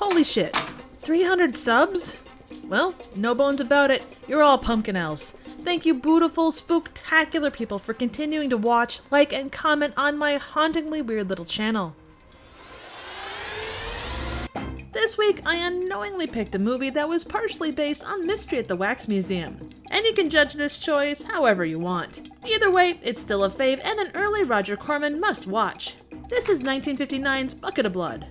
Holy shit, 300 subs? Well, no bones about it, you're all pumpkin elves. Thank you beautiful, spooktacular people for continuing to watch, like, and comment on my hauntingly weird little channel. This week, I unknowingly picked a movie that was partially based on Mystery at the Wax Museum. And you can judge this choice however you want. Either way, it's still a fave and an early Roger Corman must watch. This is 1959's Bucket of Blood.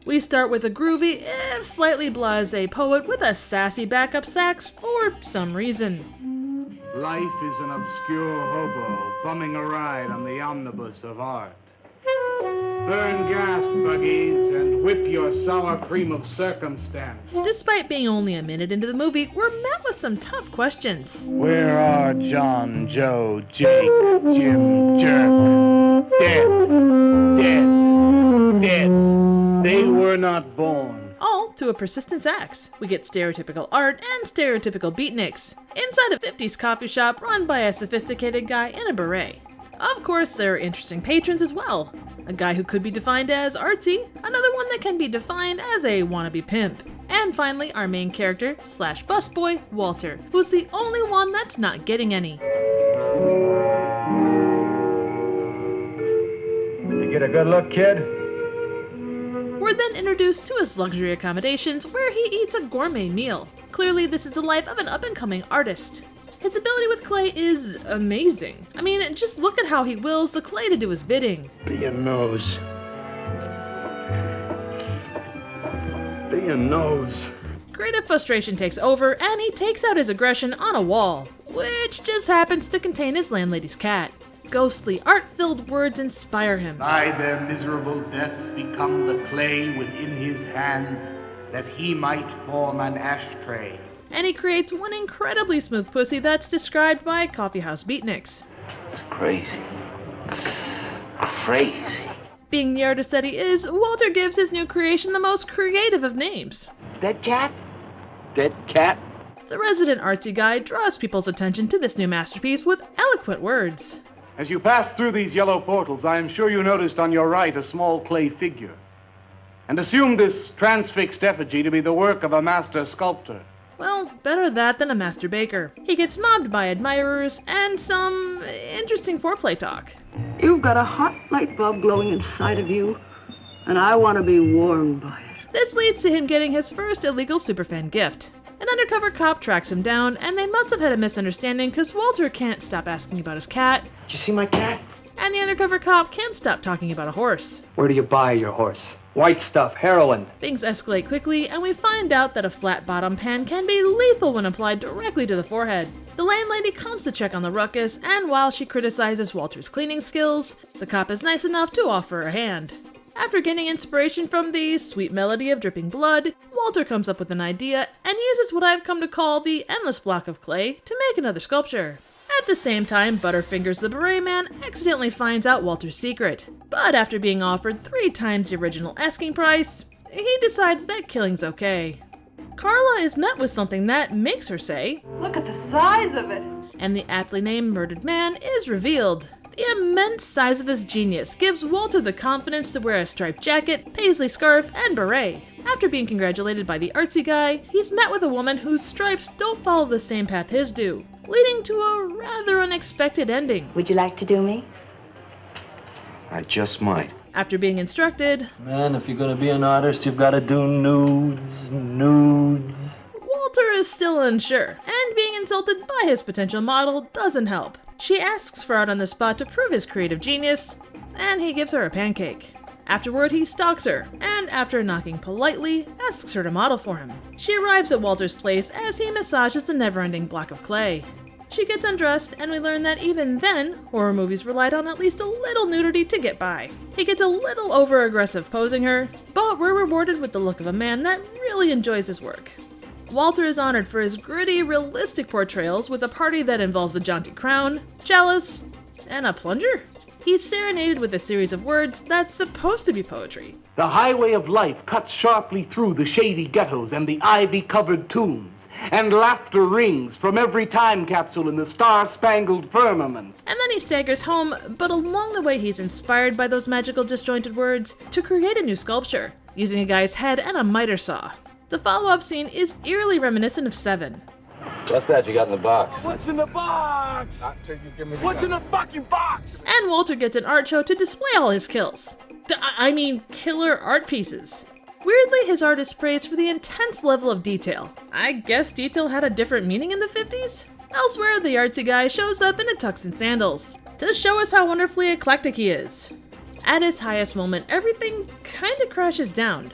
We start with a groovy, if slightly blasé poet with a sassy backup sax for some reason. Life is an obscure hobo bumming a ride on the omnibus of art. Burn gas, buggies, and whip your sour cream of circumstance. Despite being only a minute into the movie, we're met with some tough questions. Where are John, Joe, Jake, Jim, Jerk? Dead. They were not born. All to a persistent sax. We get stereotypical art and stereotypical beatniks inside a 50s coffee shop run by a sophisticated guy in a beret. Of course, there are interesting patrons as well. A guy who could be defined as artsy, another one that can be defined as a wannabe pimp. And finally, our main character / busboy, Walter, who's the only one that's not getting any. Did you get a good look, kid? We're then introduced to his luxury accommodations where he eats a gourmet meal. Clearly, this is the life of an up-and-coming artist. His ability with clay is amazing. I mean, just look at how he wills the clay to do his bidding. Be your nose. Be your nose. Creative frustration takes over, and he takes out his aggression on a wall, which just happens to contain his landlady's cat. Ghostly, art-filled words inspire him. By their miserable deaths become the clay within his hands, that he might form an ashtray. And he creates one incredibly smooth pussy that's described by coffeehouse beatniks. It's crazy. Crazy. Being the artist that he is, Walter gives his new creation the most creative of names. Dead cat? Dead cat? The resident artsy guy draws people's attention to this new masterpiece with eloquent words. As you pass through these yellow portals, I am sure you noticed on your right a small clay figure, and assumed this transfixed effigy to be the work of a master sculptor. Well, better that than a master baker. He gets mobbed by admirers and some interesting foreplay talk. You've got a hot light bulb glowing inside of you, and I want to be warmed by it. This leads to him getting his first illegal superfan gift. An undercover cop tracks him down, and they must have had a misunderstanding because Walter can't stop asking about his cat, Did you see my cat? and the undercover cop can't stop talking about a horse. Where do you buy your horse? White stuff, heroin. Things escalate quickly, and we find out that a flat bottom pan can be lethal when applied directly to the forehead. The landlady comes to check on the ruckus, and while she criticizes Walter's cleaning skills, the cop is nice enough to offer a hand. After getting inspiration from the sweet melody of dripping blood, Walter comes up with an idea and uses what I've come to call the endless block of clay to make another sculpture. At the same time, Butterfingers the Beret Man accidentally finds out Walter's secret. But after being offered 3 times the original asking price, he decides that killing's okay. Carla is met with something that makes her say, Look at the size of it. and the aptly named murdered man is revealed. The immense size of his genius gives Walter the confidence to wear a striped jacket, paisley scarf, and beret. After being congratulated by the artsy guy, he's met with a woman whose stripes don't follow the same path his do, leading to a rather unexpected ending. Would you like to do me? I just might. After being instructed, Man, if you're gonna be an artist, you've gotta do nudes. Walter is still unsure, and being insulted by his potential model doesn't help. She asks for out on the spot to prove his creative genius, and he gives her a pancake. Afterward, he stalks her, and after knocking politely, asks her to model for him. She arrives at Walter's place as he massages the never-ending block of clay. She gets undressed, and we learn that even then, horror movies relied on at least a little nudity to get by. He gets a little over-aggressive posing her, but we're rewarded with the look of a man that really enjoys his work. Walter is honored for his gritty, realistic portrayals with a party that involves a jaunty crown, chalice, and a plunger. He's serenaded with a series of words that's supposed to be poetry. The highway of life cuts sharply through the shady ghettos and the ivy-covered tombs, and laughter rings from every time capsule in the star-spangled firmament. And then he staggers home, but along the way he's inspired by those magical disjointed words to create a new sculpture. using a guy's head and a miter saw. The follow-up scene is eerily reminiscent of Seven. What's that you got in the box? What's in the box? What's in the fucking box? And Walter gets an art show to display all his kills. Killer art pieces. Weirdly, his art is praised for the intense level of detail. I guess detail had a different meaning in the 50s? Elsewhere, the artsy guy shows up in a tux and sandals to show us how wonderfully eclectic he is. At his highest moment, everything kinda crashes down.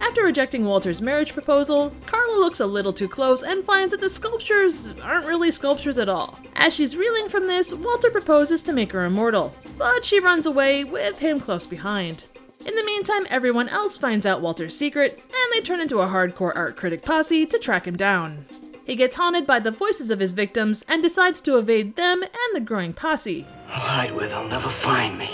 After rejecting Walter's marriage proposal, Carla looks a little too close and finds that the sculptures aren't really sculptures at all. As she's reeling from this, Walter proposes to make her immortal, but she runs away with him close behind. In the meantime, everyone else finds out Walter's secret, and they turn into a hardcore art critic posse to track him down. He gets haunted by the voices of his victims and decides to evade them and the growing posse. I'll hide where they'll never find me.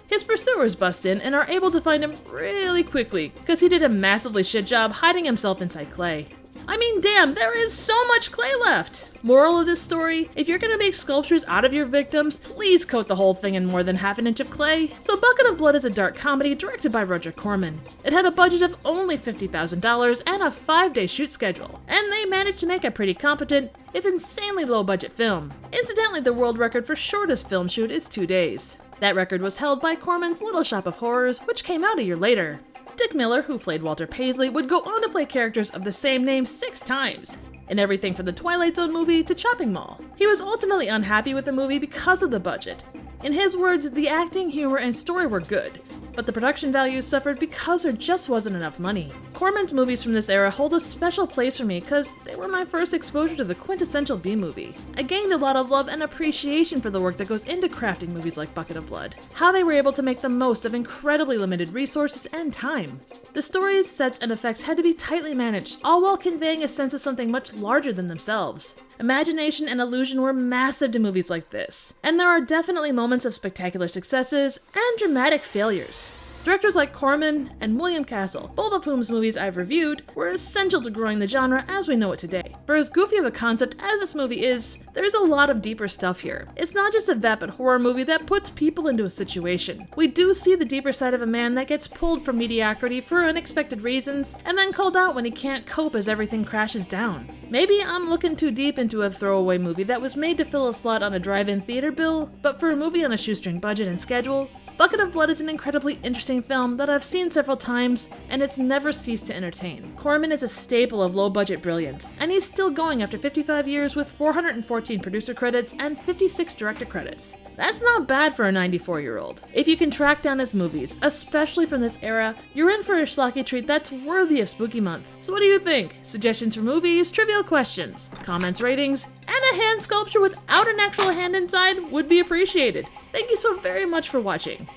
His pursuers bust in and are able to find him really quickly, because he did a massively shit job hiding himself inside clay. I mean, damn, there is so much clay left! Moral of this story, if you're gonna make sculptures out of your victims, please coat the whole thing in more than half an inch of clay. So Bucket of Blood is a dark comedy directed by Roger Corman. It had a budget of only $50,000 and a 5-day shoot schedule, and they managed to make a pretty competent, if insanely low-budget film. Incidentally, the world record for shortest film shoot is 2 days. That record was held by Corman's Little Shop of Horrors, which came out a year later. Dick Miller, who played Walter Paisley, would go on to play characters of the same name 6 times, in everything from the Twilight Zone movie to Chopping Mall. He was ultimately unhappy with the movie because of the budget. In his words, the acting, humor, and story were good, but the production values suffered because there just wasn't enough money. Corman's movies from this era hold a special place for me because they were my first exposure to the quintessential B-movie. I gained a lot of love and appreciation for the work that goes into crafting movies like Bucket of Blood, how they were able to make the most of incredibly limited resources and time. The stories, sets, and effects had to be tightly managed, all while conveying a sense of something much larger than themselves. Imagination and illusion were massive to movies like this, and there are definitely moments of spectacular successes and dramatic failures. Directors like Corman and William Castle, both of whose movies I've reviewed, were essential to growing the genre as we know it today. For as goofy of a concept as this movie is, there's a lot of deeper stuff here. It's not just a vapid horror movie that puts people into a situation. We do see the deeper side of a man that gets pulled from mediocrity for unexpected reasons, and then called out when he can't cope as everything crashes down. Maybe I'm looking too deep into a throwaway movie that was made to fill a slot on a drive-in theater bill, but for a movie on a shoestring budget and schedule, Bucket of Blood is an incredibly interesting film that I've seen several times, and it's never ceased to entertain. Corman is a staple of low-budget brilliance, and he's still going after 55 years with 414 producer credits and 56 director credits. That's not bad for a 94-year-old. If you can track down his movies, especially from this era, you're in for a schlocky treat that's worthy of Spooky Month. So what do you think? Suggestions for movies, trivial questions, comments, ratings, and a hand sculpture without an actual hand inside would be appreciated. Thank you so very much for watching.